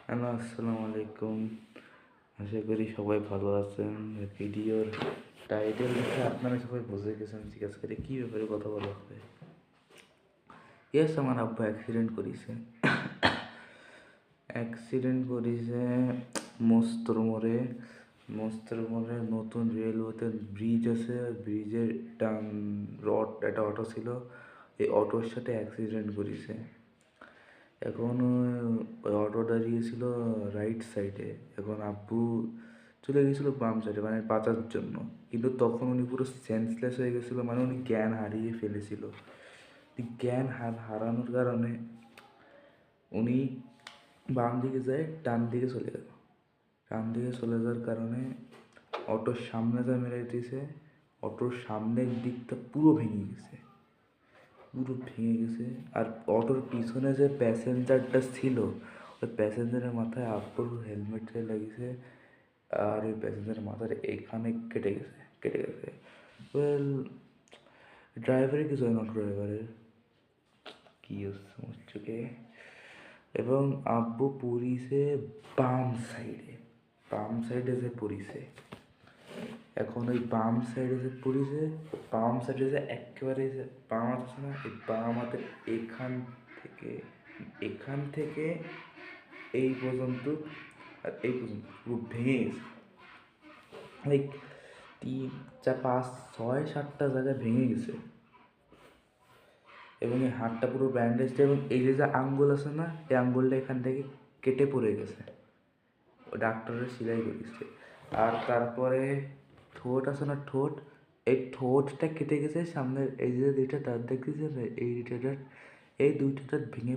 Hello, আসসালামু আলাইকুম। আশা করি সবাই ভালো আছেন। ভিডিওর টাইটেল দেখে আপনারা সবাই বুঝে গেছেন জিজ্ঞাসা করে কী ব্যাপারে কথা বলা হবে। ইয়েস, আমার আব্বা অ্যাক্সিডেন্ট করেছে। মস্তর মোড়ে। নতুন রেলওয়েতে ব্রিজ আছে, ওই ব্রিজের টান রড একটা অটো ছিল, এই অটোর সাথে অ্যাক্সিডেন্ট করেছে। এখন ওই অটো দাঁড়িয়েছিল রাইট সাইডে, এখন আব্বু চলে গেছিলো বাম সাইডে মানে বাঁচার জন্য, কিন্তু তখন উনি পুরো সেন্সলেস হয়ে গেছিলো, মানে উনি জ্ঞান হারিয়ে ফেলেছিল। জ্ঞান হারানোর কারণে উনি বাম দিকে যায়, ডান দিকে চলে গেল। ডান দিকে চলে যাওয়ার কারণে অটোর সামনে যা মেরে দিয়েছে, অটোর সামনের দিকটা পুরো ভেঙে গেছে। আর অটোর পিছনে যে প্যাসেঞ্জারটা ছিল, ওই প্যাসেঞ্জারের মাথায় আব্বুর হেলমেটে লেগেছে, আর ওই প্যাসেঞ্জারের মাথার এখানে কেটে গেছে। ওয়েল, ড্রাইভারের কিছু হয় না, ড্রাইভারের কী হচ্ছে এবং আব্বু পড়িছে বাম সাইডে যে পড়িছে। এখন ওই বাম সাইডে যে একেবারে যে বাম হাত আছে না, এই বাম হাতের এখান থেকে এই পর্যন্ত, আর এই পর্যন্ত পুরো ভেঙে গেছে। লাইক 3 4 5 6 7টা জায়গায় ভেঙে গেছে, এবং এই হাতটা পুরো ব্যান্ডেজ, এবং এই যে আঙ্গুল আছে না, এই আঙ্গুলটা এখান থেকে কেটে পড়ে গেছে, ও ডাক্তারের সেলাই করেছে। আর তারপরে ঠোঁট আছে না, এই ঠোঁটটা কেটে গেছে, সামনের এই যে দুইটা দাঁত দেখতেছে না, এই দুইটা দাঁত ভেঙে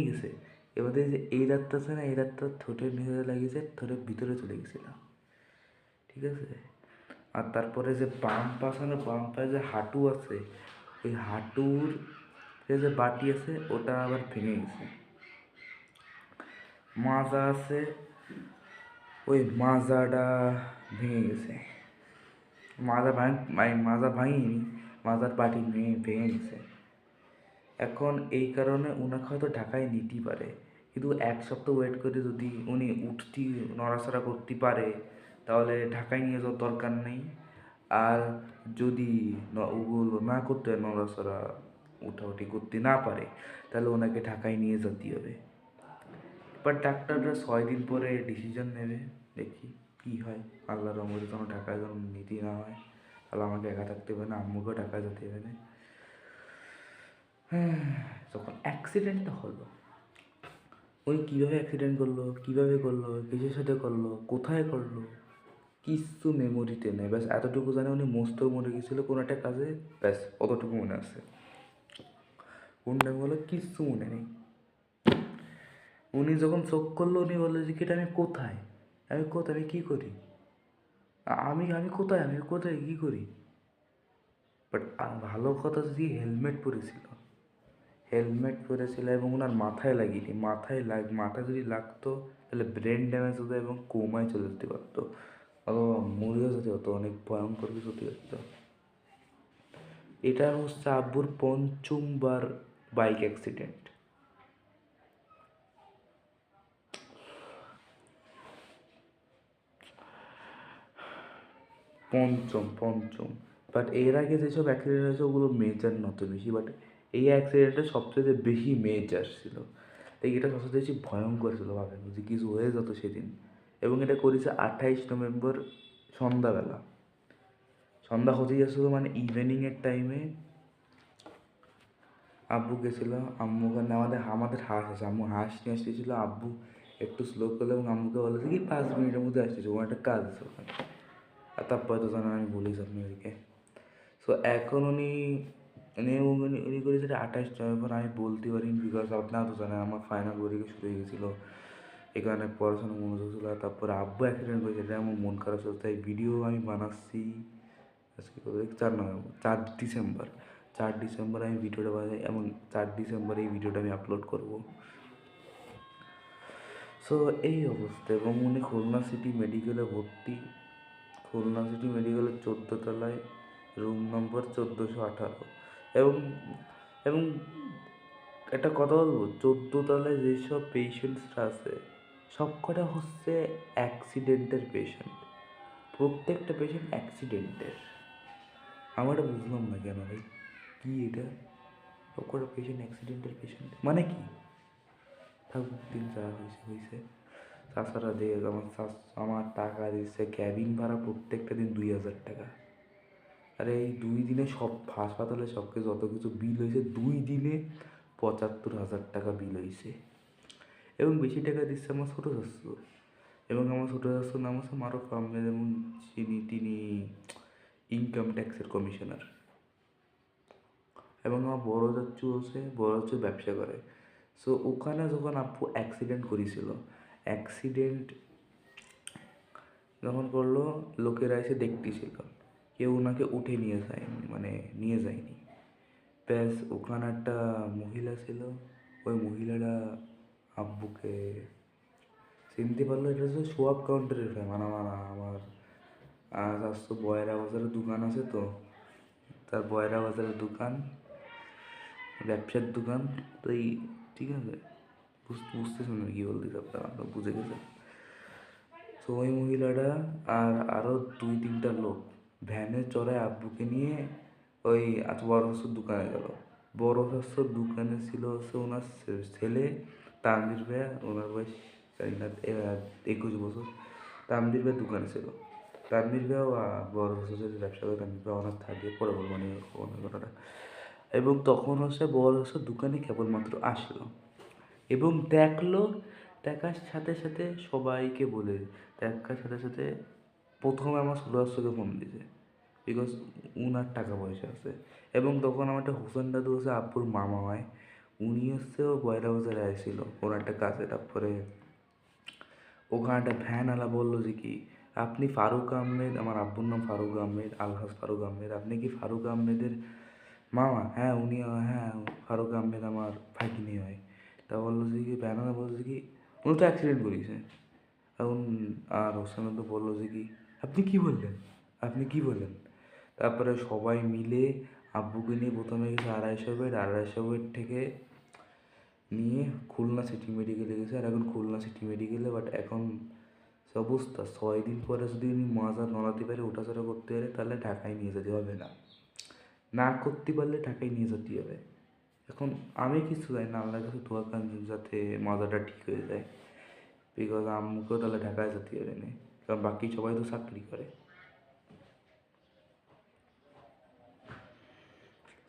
গেছে। এবার এই যে এই দাঁতটা আছে না, এই দাঁতটা ঠোঁটের ভিতরে লাগিয়েছে, ঠোঁটের ভিতরে চলে গেছিল, ঠিক আছে। আর তারপরে যে বাম পায়ে যে হাঁটু আছে, ওই হাঁটুর যে বাটি আছে, ওটা আবার ভেঙে গেছে। মাজা আছে, ওই মাজাটা ভেঙে গেছে। মাজা ভাঙিনি, মাজার বাটি ভেঙে গেছে। এখন এই কারণে উনাকে হয়তো ঢাকায় নিতেই পারে, কিন্তু 1 সপ্তাহ ওয়েট করে যদি উনি নড়াচড়া করতে পারে, তাহলে ঢাকায় নিয়ে যাওয়ার দরকার নেই। আর যদি ওগুলো না করতে, নড়াচড়া উঠাউঠি করতে না পারে, তাহলে ওনাকে ঢাকায় নিয়ে যেতে হবে। বাট ডাক্তাররা 6 দিন পরে ডিসিশন নেবে, দেখি কী হয়। আল্লাহর রহমতে যেন ঢাকায় যেন নিতে না হয়, তাহলে আমাকে একা থাকতে হবে না, আম্মুকেও ঢাকায় যেতে হবে না। যখন অ্যাক্সিডেন্টটা হলো, উনি কীভাবে করলো, কিসের সাথে করলো, কোথায় করলো, কিচ্ছু মেমোরিতে নেই। ব্যাস এতটুকু জানে উনি মস্ত মরে গেছিলো কোনো একটা কাজে, ব্যাস অতটুকু মনে আছে। কোন টাইম বলে কিচ্ছু মনে নেই। উনি যখন চোখ করলো, উনি বললো যে এটা আমি কী করি, আমি কোথায় কী করি। বাট ভালো কথা যদি হেলমেট পরেছিল এবং ওনার মাথায় লাগিনি, মাথায় যদি লাগতো তাহলে ব্রেন ড্যামেজ হতো এবং কোমায় চলে যেতে পারতো, অথবা মরেও যেতে হতো, অনেক ভয়ঙ্কর কিছু হতে পারতো। এটা হচ্ছে আব্বুর পঞ্চমবার বাইক অ্যাক্সিডেন্ট। পঞ্চম। বাট এর আগে যেসব অ্যাক্সিডেন্ট হয়েছে ওগুলো মেজর নত বেশি, বাট এই অ্যাক্সিডেন্টটা সবচেয়ে বেশি মেজর ছিল। তাই এটা সবচেয়ে বেশি ভয়ঙ্কর ছিল, ভাবেন যে কিছু হয়ে যেত সেদিন। এবং এটা করেছে 28 নভেম্বর সন্ধ্যাবেলা, সন্ধ্যা হতে যাচ্ছিল, মানে ইভিনিংয়ের টাইমে। আব্বু গেছিলো, আম্মু ওখানে আমাদের হাঁস আছে, আম্মু হাঁস নিয়ে আসতেছিলো। আব্বু একটু স্লো করলো এবং আম্মুকে বলে কি 5 মিনিটের মধ্যে আসতেছে, ওখানে একটা কাজ আছে ওখানে। আর তারপরে তো জানেন আমি বলিস আপনাদেরকে। সো এখন উনি করেছে 28 নভেম্বর, আমি বলতে পারিনি, বিকজ আপনারা তো জানেন আমার ফাইনাল পরীক্ষা শুরু হয়ে গেছিলো, এখানে পড়াশোনা মনোযোগ ছিল। তারপরে আব্বু অ্যাক্সিডেন্ট করেছে, এটা আমার মন খারাপ ছিল, তাই ভিডিও আমি বানাচ্ছি আজকে 4 নভেম্বর, 4 ডিসেম্বর আমি ভিডিওটা বানাই, এবং 4 ডিসেম্বর এই ভিডিওটা আমি আপলোড করব। সো এই অবস্থা। এবং উনি খুলনা সিটি মেডিকেলে ভর্তি, খুলনা সিটি মেডিকেলের 14 তলায়, রুম নম্বর 1418। এবং এবং একটা কথা বলবো, 14 তলায় যেসব পেশেন্টসরা আছে সব কটা হচ্ছে অ্যাক্সিডেন্টের পেশেন্ট। প্রত্যেকটা পেশেন্ট অ্যাক্সিডেন্টের। আমার এটা বুঝলাম না কেন ভাই, কি এটা? সব কটা পেশেন্ট অ্যাক্সিডেন্টের পেশেন্ট মানে কি? থাকুক দিন যা হয়েছে হয়েছে। তাছাড়া দেখ আমার টাকা দিচ্ছে ক্যাবিন ভাড়া প্রত্যেকটা দিন 2,000 টাকা। আরে এই 2 দিনে সব হাসপাতালে সব কিছু যত কিছু বিল হয়েছে 2 দিনে 75,000 টাকা বিল হয়েছে। এবং বেশি টাকা দিচ্ছে আমার ছোটো শাশু। এবং আমার ছোটো শাশুর নাম হচ্ছে মারুফ আহমেদ, এবং তিনি ইনকাম ট্যাক্সের কমিশনার। এবং আমার বড় চাচ্চু হচ্ছে, বড় চাচ্চু ব্যবসা করে। সো ওখানে যখন আপু অ্যাক্সিডেন্ট করেছিল, অ্যাক্সিডেন্ট যখন করলো লোকেরা এসে দেখতেছিল, কেউ ওনাকে উঠে নিয়ে যায়নি, মানে নিয়ে যায়নি। ব্যাস ওখানে একটা মহিলা ছিল, ওই মহিলাটা আব্বুকে চিনতে পারলো। এটা হচ্ছে সোয়াব কাউন্টারের ফ্যান, আমার স্বাস্থ্য বয়রা বাজারের দোকান আছে তো, তার বয়রা বাজারের দোকান, ব্যবসার দোকান। তো এই ঠিক আছে, বুঝতেছেন না কি বলতেছে আপনারা, বুঝে গেছেন। তো ওই মহিলাটা আর আরও 2-3টা লোক ভ্যানে চড়ায় আব্বুকে নিয়ে ওই বড় শাশুর দোকানে গেল। বড় শাশুর দোকানে ছিল হচ্ছে ওনার ছেলে তানভীর ভাইয়া, ওনার বয়স জানি না 21 বছর। তানভীর ভাইয়ের দোকানে ছিল। তানভীর ভাইয়াও বড় শাশুর ব্যবসা করে, তানভীর ভাই ওনার থাকে পরে বলবো মানে ঘটনাটা। এবং তখন হচ্ছে বড় শাশুর দোকানে কেবলমাত্র আসলো এবং দেখলো, দেখার সাথে সাথে সবাইকে বলে, দেখার সাথে সাথে প্রথমে আমার সুরাজকে ফোন দিয়েছে, বিকজ উনার টাকা পয়সা আছে। এবং তখন আমার একটা হোসেন দাদু হচ্ছে আব্বুর মামা হয়, উনি হচ্ছে ও বয়রা বাজারে আসছিল ওনার একটা কাজে। তারপরে ওখানে একটা ভ্যানওয়ালা বললো যে কি আপনি ফারুক আহমেদ, আমার আব্বুর নাম ফারুক আহমেদ, আলহাজ ফারুক আহমেদ, আপনি কি ফারুক আহমেদের মামা? হ্যাঁ উনি, হ্যাঁ ফারুক আহমেদ আমার ভাগিনী হয়। তা বললো যে কি ভ্যানওয়ালা বললো যে কি উনি তো অ্যাক্সিডেন্ট করেছে। এখন আর হোসেন তো বললো যে কি আপনি কি বললেন, আপনি কি বললেন? তারপরে সবাই মিলে আব্বুকে নিয়ে প্রথমে গেছে 250 বেড, 250 বেড থেকে নিয়ে খুলনা সিটি মেডিকেলে গেছে। আর এখন খুলনা সিটি মেডিকেলে, বাট এখন সে অবস্থা 6 দিন পরে যদি উনি মাজা নড়াতে পারে, ওঠাচড়া করতে পারে, তাহলে ঢাকায় নিয়ে যেতে হবে না, না করতে পারলে ঢাকায় নিয়ে যেতে হবে। এখন আমি কিছু জানি না, আল্লাহর কাছে দোয়া করেন যাতে মাজাটা ঠিক হয়ে যায়, বিকজ আম্মুকেও তাহলে ঢাকায় যেতে হবে না, কারণ বাকি সবাই তো চাকরি করে।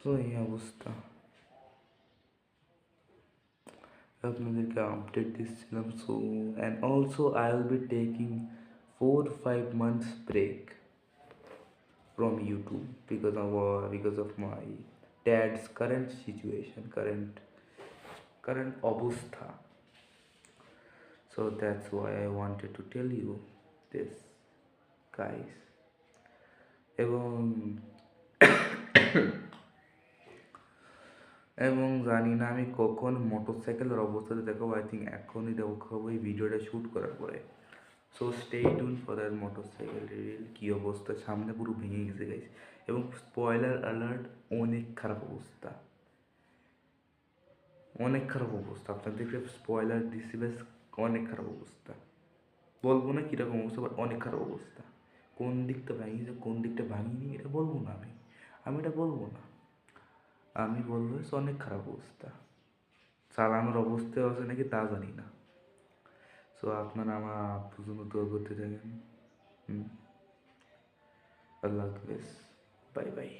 তো এই অবস্থা, আপনাদেরকে আপডেট দিচ্ছিলাম। So and also I will be taking 4-5 months break from YouTube because of my dad's current situation, current অবস্থা. So that's why I wanted to tell you this, guys. এবং এবং জানি না আমি কখন মোটরসাইকেলের অবস্থাতে দেখাবো। আই থিঙ্ক এখনই দেখাবো এই ভিডিওটা শ্যুট করার পরে। So stay tuned for that motorcycle reel. কী অবস্থা, সামনে পুরো ভেঙে গেছে গাইস। এবং স্পয়লার অ্যালার্ট, অনেক খারাপ অবস্থা, অনেক খারাপ অবস্থা। আপনাদেরকে স্পয়লার দিচ্ছি, বেশ অনেক খারাপ অবস্থা। বলবো না কীরকম অবস্থা, বাট অনেক খারাপ অবস্থা। কোন দিকটা ভাঙিয়েছে কোন দিকটা ভাঙিনি এটা বলবো না, আমি এটা বলবো না। আমি বলবো অনেক খারাপ অবস্থা, চালানোর অবস্থা আছে নাকি তা জানি না। সো আপনারা আমার জন্য দোয়া করতে থাকেন। আল্লাহ হাফেজ, বাই বাই।